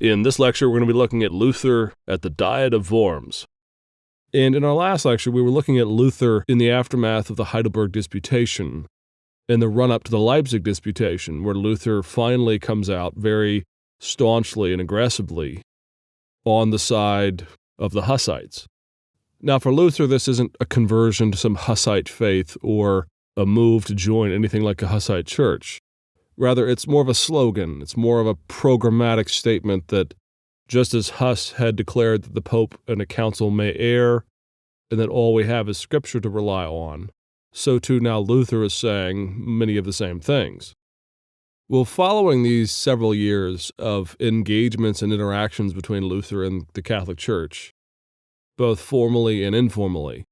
In this lecture, we're going to be looking at Luther at the Diet of Worms. And in our last lecture, we were looking at Luther in the aftermath of the Heidelberg Disputation, in the run-up to the Leipzig Disputation, where Luther finally comes out very staunchly and aggressively on the side of the Hussites. Now, for Luther, this isn't a conversion to some Hussite faith or a move to join anything like a Hussite church. Rather, it's more of a slogan. It's more of a programmatic statement that just as Huss had declared that the Pope and a council may err, and that all we have is Scripture to rely on, so too now Luther is saying many of the same things. Well, following these several years of engagements and interactions between Luther and the Catholic Church, both formally and informally,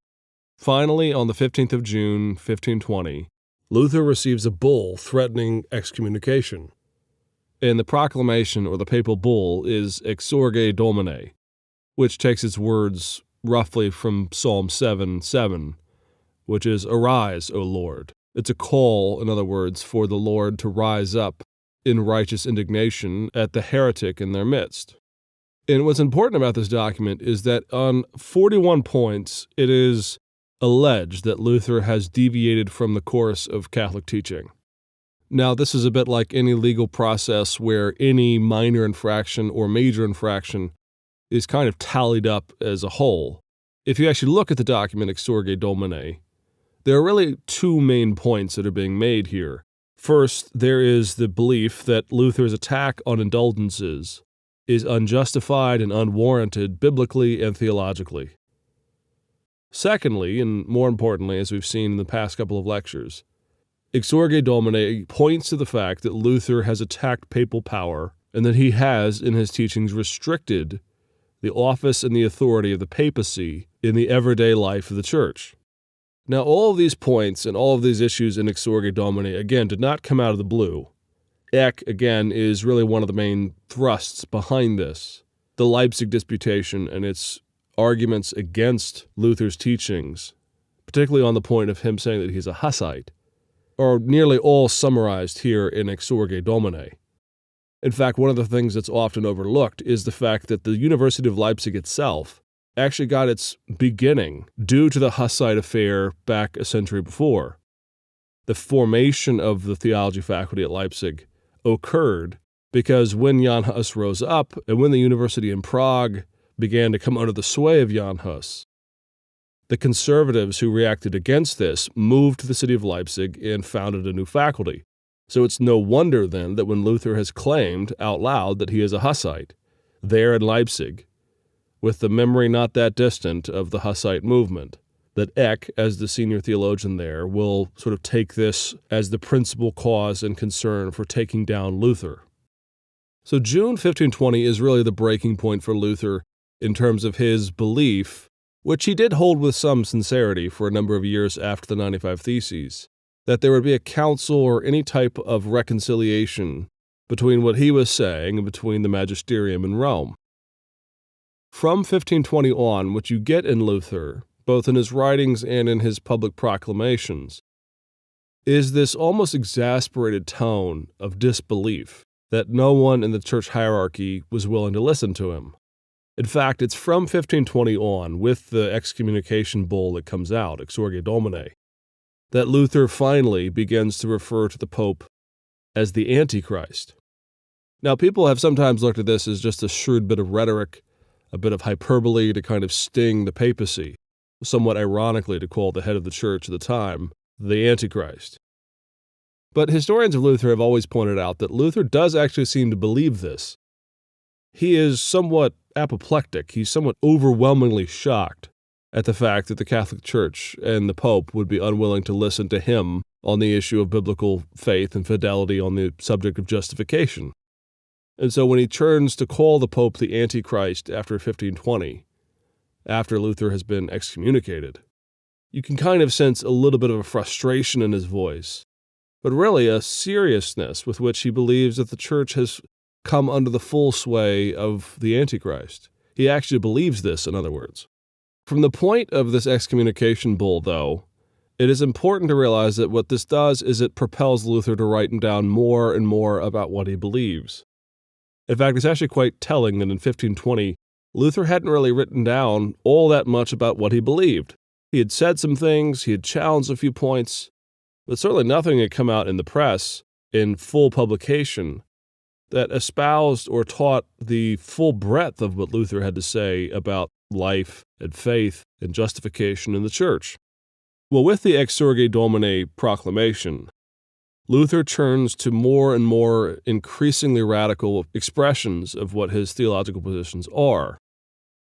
finally, on the 15th of June, 1520, Luther receives a bull threatening excommunication. And the proclamation, or the papal bull, is Exsurge Domine, which takes its words roughly from Psalm 7:7, which is, "Arise, O Lord." It's a call, in other words, for the Lord to rise up in righteous indignation at the heretic in their midst. And what's important about this document is that on 41 points, it is alleged that Luther has deviated from the course of Catholic teaching. Now, this is a bit like any legal process where any minor infraction or major infraction is kind of tallied up as a whole. If you actually look at the document Exsurge Domine, there are really two main points that are being made here. First, there is the belief that Luther's attack on indulgences is unjustified and unwarranted biblically and theologically. Secondly, and more importantly, as we've seen in the past couple of lectures, Exsurge Domine points to the fact that Luther has attacked papal power and that he has, in his teachings, restricted the office and the authority of the papacy in the everyday life of the Church. Now, all of these points and all of these issues in Exsurge Domine, again, did not come out of the blue. Eck, again, is really one of the main thrusts behind this. The Leipzig Disputation and its arguments against Luther's teachings, particularly on the point of him saying that he's a Hussite, are nearly all summarized here in Exsurge Domine. In fact, one of the things that's often overlooked is the fact that the University of Leipzig itself actually got its beginning due to the Hussite affair back a century before. The formation of the theology faculty at Leipzig occurred because when Jan Hus rose up and when the university in Prague began to come under the sway of Jan Hus, the conservatives who reacted against this moved to the city of Leipzig and founded a new faculty. So it's no wonder then that when Luther has claimed out loud that he is a Hussite, there in Leipzig, with the memory not that distant of the Hussite movement, that Eck, as the senior theologian there, will sort of take this as the principal cause and concern for taking down Luther. So June 1520 is really the breaking point for Luther in terms of his belief, which he did hold with some sincerity for a number of years after the 95 Theses, that there would be a council or any type of reconciliation between what he was saying and between the magisterium in Rome. From 1520 on, what you get in Luther, both in his writings and in his public proclamations, is this almost exasperated tone of disbelief that no one in the church hierarchy was willing to listen to him. In fact, it's from 1520 on, with the excommunication bull that comes out, Exsurge Domine, that Luther finally begins to refer to the Pope as the Antichrist. Now, people have sometimes looked at this as just a shrewd bit of rhetoric, a bit of hyperbole to kind of sting the papacy, somewhat ironically to call the head of the church at the time the Antichrist. But historians of Luther have always pointed out that Luther does actually seem to believe this. He is somewhat apoplectic. He's somewhat overwhelmingly shocked at the fact that the Catholic Church and the Pope would be unwilling to listen to him on the issue of biblical faith and fidelity on the subject of justification. And so when he turns to call the Pope the Antichrist after 1520, after Luther has been excommunicated, you can kind of sense a little bit of a frustration in his voice, but really a seriousness with which he believes that the Church has come under the full sway of the Antichrist. He actually believes this, in other words. From the point of this excommunication bull, though, it is important to realize that what this does is it propels Luther to write down more and more about what he believes. In fact, it's actually quite telling that in 1520, Luther hadn't really written down all that much about what he believed. He had said some things, he had challenged a few points, but certainly nothing had come out in the press in full publication that espoused or taught the full breadth of what Luther had to say about life and faith and justification in the church. Well, with the Exsurge Domine proclamation, Luther turns to more and more increasingly radical expressions of what his theological positions are.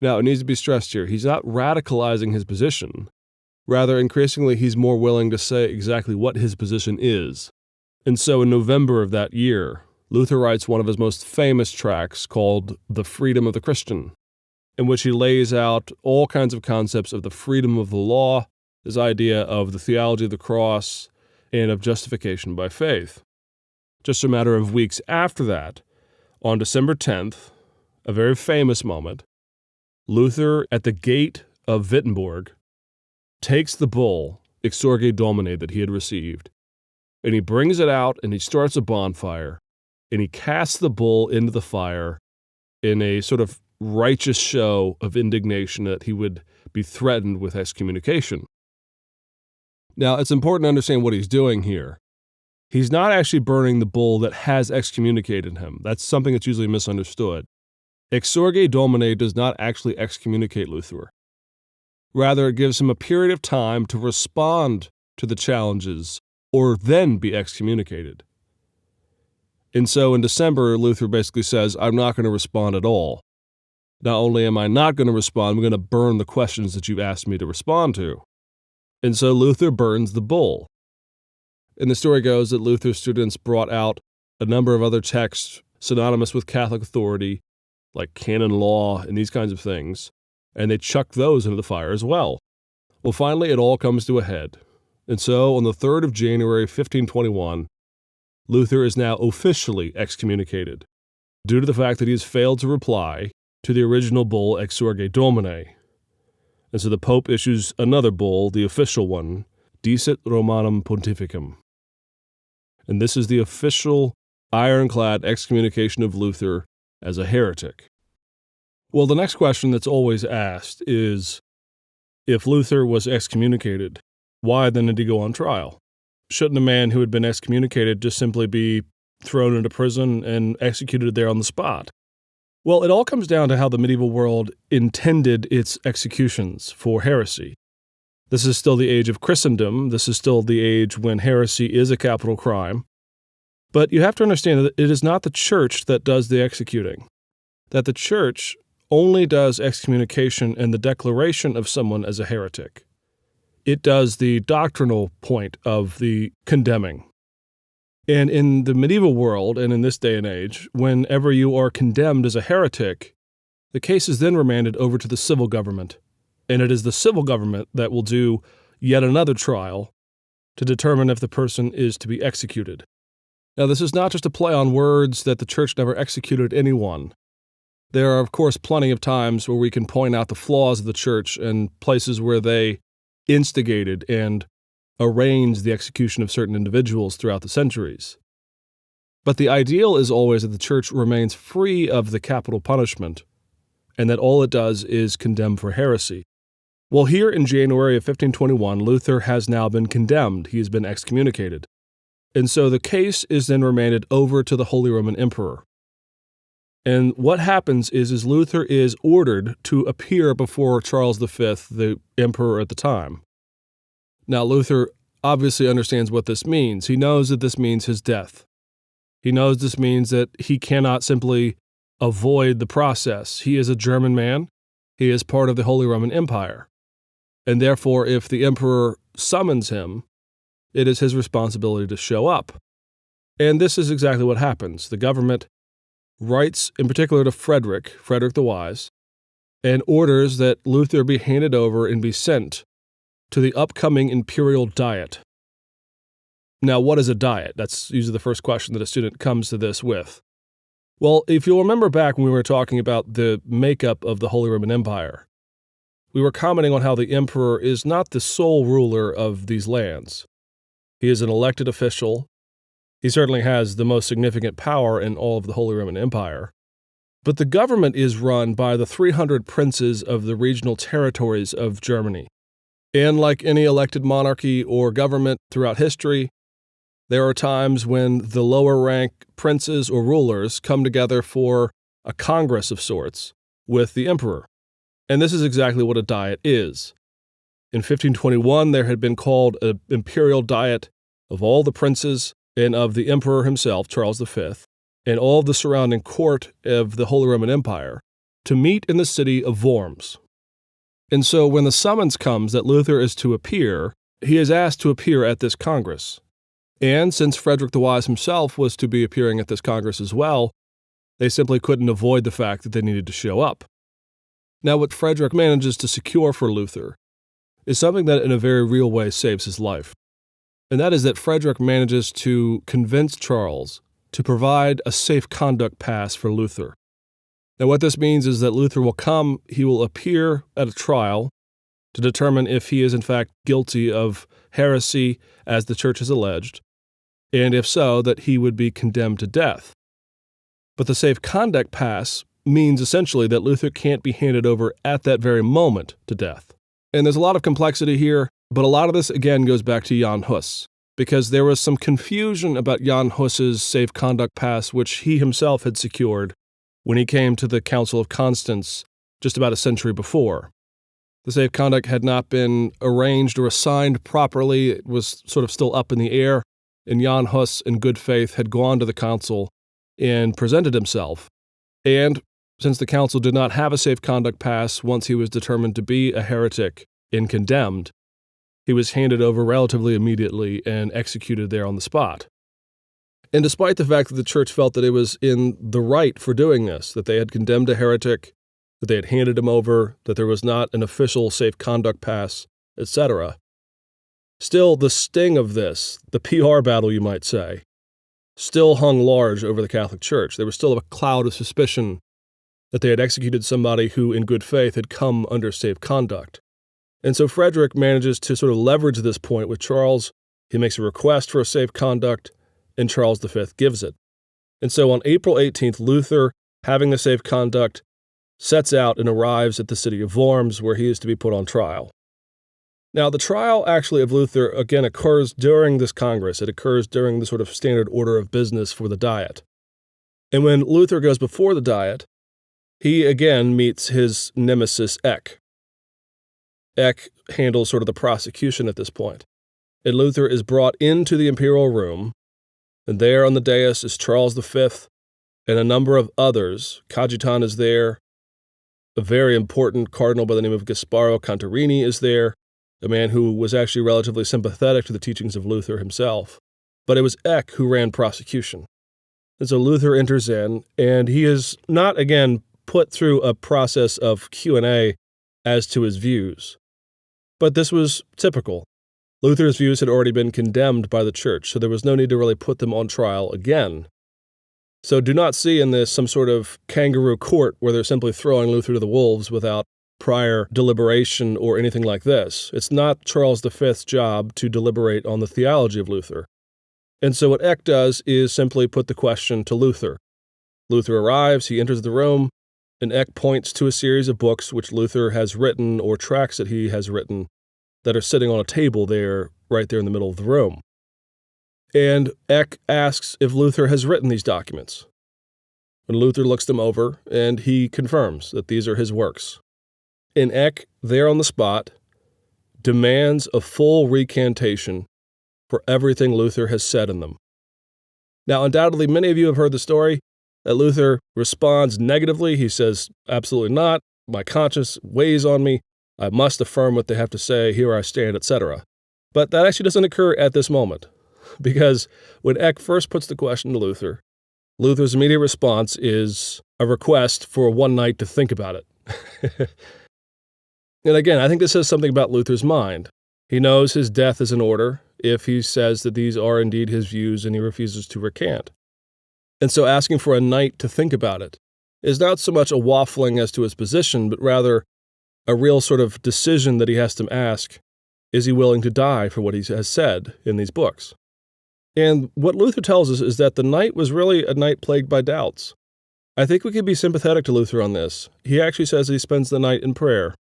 Now, it needs to be stressed here, he's not radicalizing his position. Rather, increasingly, he's more willing to say exactly what his position is. And so in November of that year, Luther writes one of his most famous tracts called The Freedom of the Christian, in which he lays out all kinds of concepts of the freedom of the law, his idea of the theology of the cross, and of justification by faith. Just a matter of weeks after that, on December 10th, a very famous moment, Luther, at the gate of Wittenberg, takes the bull, Exsurge Domine, that he had received, and he brings it out and he starts a bonfire, and he casts the bull into the fire in a sort of righteous show of indignation that he would be threatened with excommunication. Now, it's important to understand what he's doing here. He's not actually burning the bull that has excommunicated him. That's something that's usually misunderstood. Exsurge Domine does not actually excommunicate Luther. Rather, it gives him a period of time to respond to the challenges or then be excommunicated. And so in December, Luther basically says, I'm not going to respond at all. Not only am I not going to respond, I'm going to burn the questions that you've asked me to respond to. And so Luther burns the bull. And the story goes that Luther's students brought out a number of other texts synonymous with Catholic authority, like canon law and these kinds of things, and they chucked those into the fire as well. Well, finally, it all comes to a head. And so on the 3rd of January, 1521, Luther is now officially excommunicated due to the fact that he has failed to reply to the original bull Exsurge Domine. And so the Pope issues another bull, the official one, Dicit Romanum Pontificum. And this is the official ironclad excommunication of Luther as a heretic. Well, the next question that's always asked is, if Luther was excommunicated, why then did he go on trial? Shouldn't a man who had been excommunicated just simply be thrown into prison and executed there on the spot? Well, it all comes down to how the medieval world intended its executions for heresy. This is still the age of Christendom. This is still the age when heresy is a capital crime. But you have to understand that it is not the church that does the executing, that the church only does excommunication and the declaration of someone as a heretic. It does the doctrinal point of the condemning. And in the medieval world, and in this day and age, whenever you are condemned as a heretic, the case is then remanded over to the civil government. And it is the civil government that will do yet another trial to determine if the person is to be executed. Now, this is not just a play on words that the church never executed anyone. There are, of course, plenty of times where we can point out the flaws of the church and places where they instigated and arranged the execution of certain individuals throughout the centuries. But the ideal is always that the church remains free of the capital punishment, and that all it does is condemn for heresy. Well, here in January of 1521, Luther has now been condemned. He has been excommunicated. And so the case is then remanded over to the Holy Roman Emperor. And what happens is Luther is ordered to appear before Charles V, the emperor at the time. Now, Luther obviously understands what this means. He knows that this means his death. He knows this means that he cannot simply avoid the process. He is a German man. He is part of the Holy Roman Empire. And therefore, if the emperor summons him, it is his responsibility to show up. And this is exactly what happens. The government writes, in particular to Frederick the Wise, and orders that Luther be handed over and be sent to the upcoming imperial diet. Now, what is a diet? That's usually the first question that a student comes to this with. Well, if you'll remember back when we were talking about the makeup of the Holy Roman Empire, we were commenting on how the emperor is not the sole ruler of these lands. He is an elected official. He certainly has the most significant power in all of the Holy Roman Empire. But the government is run by the 300 princes of the regional territories of Germany. And like any elected monarchy or government throughout history, there are times when the lower rank princes or rulers come together for a congress of sorts with the emperor. And this is exactly what a diet is. In 1521, there had been called an imperial diet of all the princes and of the emperor himself, Charles V, and all the surrounding court of the Holy Roman Empire to meet in the city of Worms. And so when the summons comes that Luther is to appear, he is asked to appear at this Congress. And since Frederick the Wise himself was to be appearing at this Congress as well, they simply couldn't avoid the fact that they needed to show up. Now, what Frederick manages to secure for Luther is something that in a very real way saves his life. And that is that Frederick manages to convince Charles to provide a safe conduct pass for Luther. Now, what this means is that Luther will come, he will appear at a trial to determine if he is in fact guilty of heresy as the church has alleged, and if so, that he would be condemned to death. But the safe conduct pass means essentially that Luther can't be handed over at that very moment to death. And there's a lot of complexity here, but a lot of this again goes back to Jan Hus, because there was some confusion about Jan Hus's safe conduct pass, which he himself had secured when he came to the Council of Constance just about a century before. The safe conduct had not been arranged or assigned properly. It was sort of still up in the air, and Jan Hus, in good faith, had gone to the council and presented himself. And since the council did not have a safe conduct pass once he was determined to be a heretic and condemned, he was handed over relatively immediately and executed there on the spot. And despite the fact that the church felt that it was in the right for doing this, that they had condemned a heretic, that they had handed him over, that there was not an official safe conduct pass, etc., still the sting of this, the PR battle you might say, still hung large over the Catholic Church. There was still a cloud of suspicion that they had executed somebody who, in good faith, had come under safe conduct. And so Frederick manages to sort of leverage this point with Charles. He makes a request for a safe conduct, and Charles V gives it. And so on April 18th, Luther, having the safe conduct, sets out and arrives at the city of Worms, where he is to be put on trial. Now, the trial actually of Luther, again, occurs during this Congress. It occurs during the sort of standard order of business for the Diet. And when Luther goes before the Diet, he again meets his nemesis, Eck. Eck handles sort of the prosecution at this point. And Luther is brought into the imperial room, and there on the dais is Charles V and a number of others. Cajetan is there. A very important cardinal by the name of Gasparo Contarini is there, a man who was actually relatively sympathetic to the teachings of Luther himself. But it was Eck who ran prosecution. And so Luther enters in, and he is not, again, put through a process of Q&A as to his views. But this was typical. Luther's views had already been condemned by the church, so there was no need to really put them on trial again. So do not see in this some sort of kangaroo court where they're simply throwing Luther to the wolves without prior deliberation or anything like this. It's not Charles V's job to deliberate on the theology of Luther. And so what Eck does is simply put the question to Luther. Luther arrives, he enters the room, and Eck points to a series of books which Luther has written or tracts that he has written that are sitting on a table there, right there in the middle of the room. And Eck asks if Luther has written these documents. And Luther looks them over, and he confirms that these are his works. And Eck, there on the spot, demands a full recantation for everything Luther has said in them. Now, undoubtedly, many of you have heard the story that Luther responds negatively. He says, absolutely not. My conscience weighs on me. I must affirm what they have to say. Here I stand, etc. But that actually doesn't occur at this moment, because when Eck first puts the question to Luther, Luther's immediate response is a request for one night to think about it. And again, I think this says something about Luther's mind. He knows his death is in order if he says that these are indeed his views and he refuses to recant. And so asking for a night to think about it is not so much a waffling as to his position, but rather a real sort of decision that he has to ask, is he willing to die for what he has said in these books? And what Luther tells us is that the night was really a night plagued by doubts. I think we could be sympathetic to Luther on this. He actually says that he spends the night in prayer.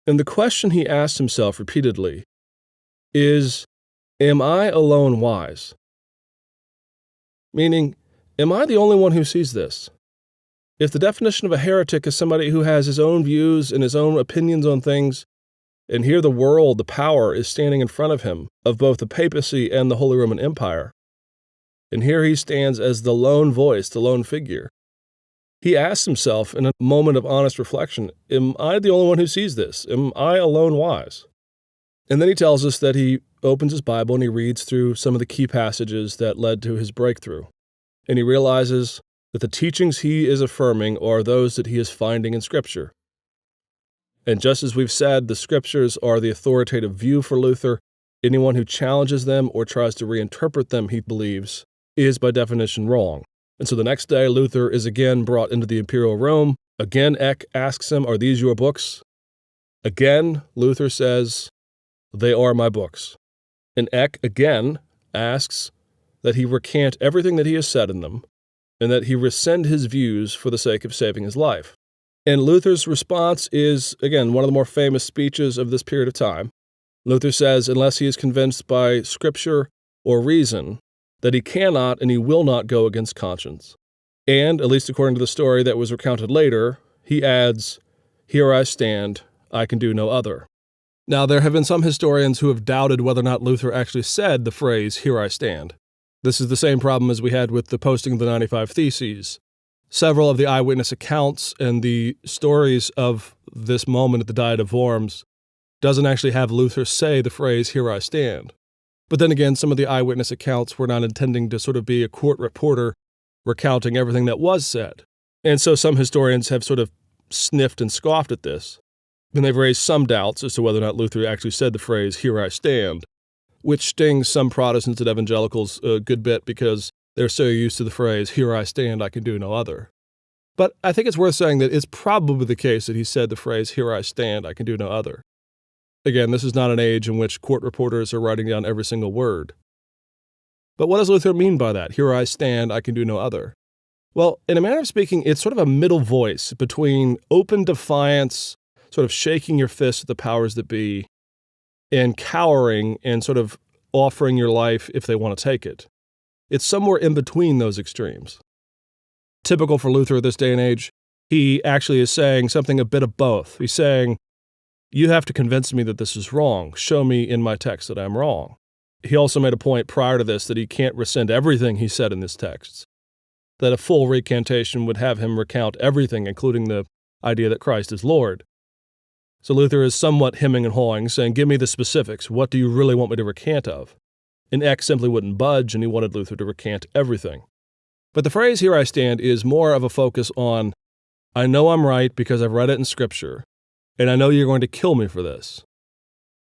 And the question he asks himself repeatedly is, am I alone wise? Meaning, am I the only one who sees this? If the definition of a heretic is somebody who has his own views and his own opinions on things, and here the world, the power, is standing in front of him, of both the papacy and the Holy Roman Empire, and here he stands as the lone voice, the lone figure, he asks himself in a moment of honest reflection, am I the only one who sees this? Am I alone wise? And then he tells us that he opens his Bible and he reads through some of the key passages that led to his breakthrough. And he realizes that the teachings he is affirming are those that he is finding in Scripture. And just as we've said, the Scriptures are the authoritative view for Luther. Anyone who challenges them or tries to reinterpret them, he believes, is by definition wrong. And so the next day, Luther is again brought into the imperial Rome. Again, Eck asks him, are these your books? Again, Luther says, they are my books. And Eck again asks that he recant everything that he has said in them, and that he rescind his views for the sake of saving his life. And Luther's response is, again, one of the more famous speeches of this period of time. Luther says, unless he is convinced by Scripture or reason, that he cannot and he will not go against conscience. And, at least according to the story that was recounted later, he adds, here I stand, I can do no other. Now, there have been some historians who have doubted whether or not Luther actually said the phrase, here I stand. This is the same problem as we had with the posting of the 95 Theses. Several of the eyewitness accounts and the stories of this moment at the Diet of Worms doesn't actually have Luther say the phrase, here I stand. But then again, some of the eyewitness accounts were not intending to sort of be a court reporter recounting everything that was said. And so some historians have sort of sniffed and scoffed at this. And they've raised some doubts as to whether or not Luther actually said the phrase, here I stand, which stings some Protestants and evangelicals a good bit because they're so used to the phrase, here I stand, I can do no other. But I think it's worth saying that it's probably the case that he said the phrase, here I stand, I can do no other. Again, this is not an age in which court reporters are writing down every single word. But what does Luther mean by that? Here I stand, I can do no other. Well, in a manner of speaking, it's sort of a middle voice between open defiance, sort of shaking your fist at the powers that be, and cowering and sort of offering your life if they want to take it. It's somewhere in between those extremes. Typical for Luther at this day and age, he actually is saying something a bit of both. He's saying, you have to convince me that this is wrong. Show me in my text that I'm wrong. He also made a point prior to this that he can't rescind everything he said in this text, that a full recantation would have him recount everything, including the idea that Christ is Lord. So Luther is somewhat hemming and hawing, saying, give me the specifics. What do you really want me to recant of? And Eck simply wouldn't budge, and he wanted Luther to recant everything. But the phrase, here I stand, is more of a focus on, I know I'm right because I've read it in Scripture, and I know you're going to kill me for this.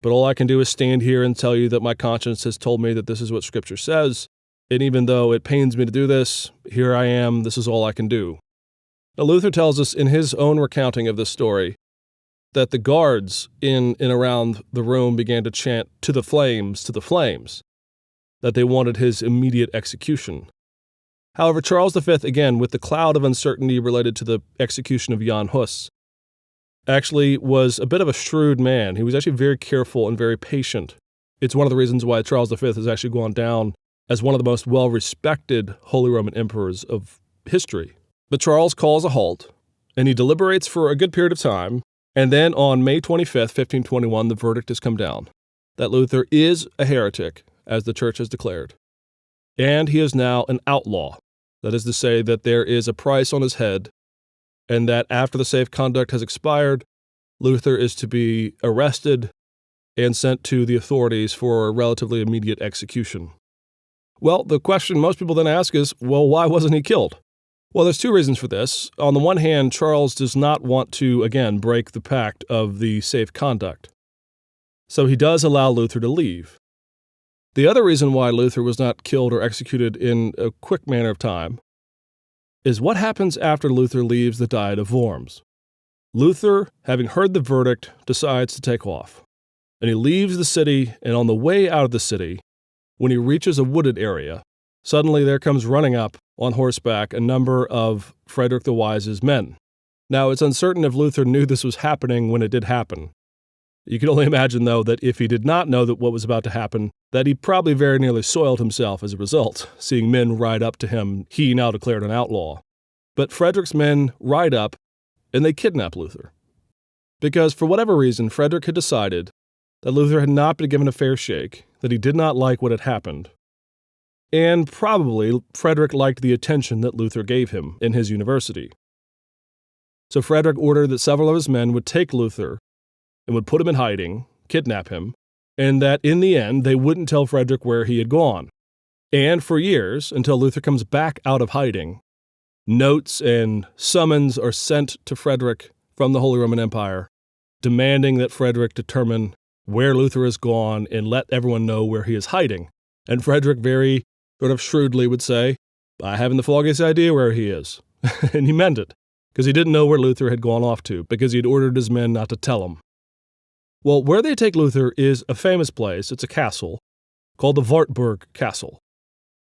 But all I can do is stand here and tell you that my conscience has told me that this is what Scripture says, and even though it pains me to do this, here I am, this is all I can do. Now, Luther tells us in his own recounting of this story that the guards in and around the room began to chant, to the flames, that they wanted his immediate execution. However, Charles V, again, with the cloud of uncertainty related to the execution of Jan Hus, actually was a bit of a shrewd man. He was actually very careful and very patient. It's one of the reasons why Charles V has actually gone down as one of the most well-respected Holy Roman emperors of history. But Charles calls a halt, and he deliberates for a good period of time, and then on May 25th, 1521, the verdict has come down that Luther is a heretic, as the Church has declared. And he is now an outlaw. That is to say that there is a price on his head, and that after the safe conduct has expired, Luther is to be arrested and sent to the authorities for a relatively immediate execution. Well, the question most people then ask is, well, why wasn't he killed? Well, there's two reasons for this. On the one hand, Charles does not want to, again, break the pact of the safe conduct. So he does allow Luther to leave. The other reason why Luther was not killed or executed in a quick manner of time is what happens after Luther leaves the Diet of Worms. Luther, having heard the verdict, decides to take off. And he leaves the city, and on the way out of the city, when he reaches a wooded area, suddenly there comes running up on horseback a number of Frederick the Wise's men. Now, it's uncertain if Luther knew this was happening when it did happen. You can only imagine, though, that if he did not know that what was about to happen, that he probably very nearly soiled himself as a result, seeing men ride up to him, he now declared an outlaw. But Frederick's men ride up, and they kidnap Luther. Because for whatever reason, Frederick had decided that Luther had not been given a fair shake, that he did not like what had happened. And probably Frederick liked the attention that Luther gave him in his university. So Frederick ordered that several of his men would take Luther and would put him in hiding, kidnap him, and that in the end they wouldn't tell Frederick where he had gone. And for years, until Luther comes back out of hiding, notes and summons are sent to Frederick from the Holy Roman Empire, demanding that Frederick determine where Luther has gone and let everyone know where he is hiding. And Frederick very sort of shrewdly would say, I haven't the foggiest idea where he is. And he meant it, because he didn't know where Luther had gone off to, because he had ordered his men not to tell him. Well, where they take Luther is a famous place. It's a castle called the Wartburg Castle.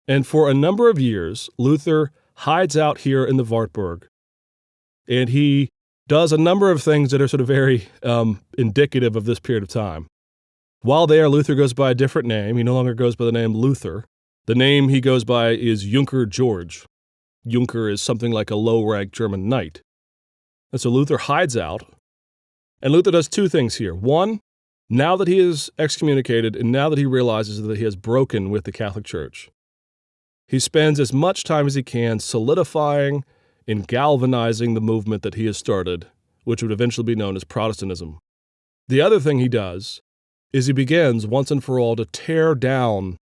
And for a number of years, Luther hides out here in the Wartburg, and he does a number of things that are sort of very indicative of this period of time. While there, Luther goes by a different name. He no longer goes by the name Luther. The name he goes by is Junker George. Junker is something like a low-rank German knight. And so Luther hides out, and Luther does two things here. One, now that he is excommunicated and now that he realizes that he has broken with the Catholic Church, he spends as much time as he can solidifying and galvanizing the movement that he has started, which would eventually be known as Protestantism. The other thing he does is he begins once and for all to tear down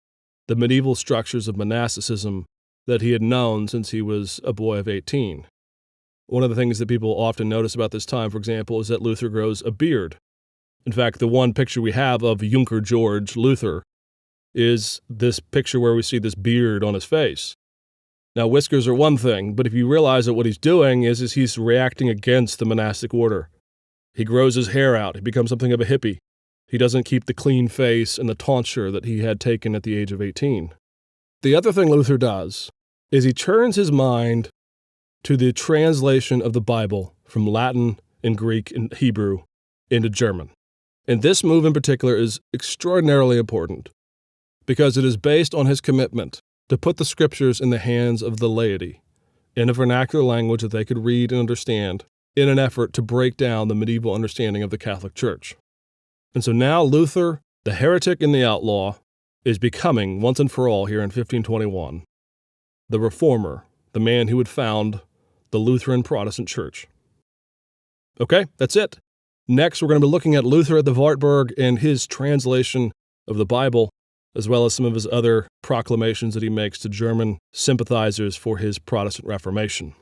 the medieval structures of monasticism that he had known since he was a boy of 18. One of the things that people often notice about this time, for example, is that Luther grows a beard. In fact, the one picture we have of Junker George Luther is this picture where we see this beard on his face. Now, whiskers are one thing, but if you realize that what he's doing is he's reacting against the monastic order. He grows his hair out. He becomes something of a hippie. He doesn't keep the clean face and the tonsure that he had taken at the age of 18. The other thing Luther does is he turns his mind to the translation of the Bible from Latin and Greek and Hebrew into German. And this move in particular is extraordinarily important because it is based on his commitment to put the scriptures in the hands of the laity in a vernacular language that they could read and understand in an effort to break down the medieval understanding of the Catholic Church. And so now Luther, the heretic and the outlaw, is becoming, once and for all here in 1521, the reformer, the man who would found the Lutheran Protestant Church. Okay, that's it. Next, we're going to be looking at Luther at the Wartburg and his translation of the Bible, as well as some of his other proclamations that he makes to German sympathizers for his Protestant Reformation.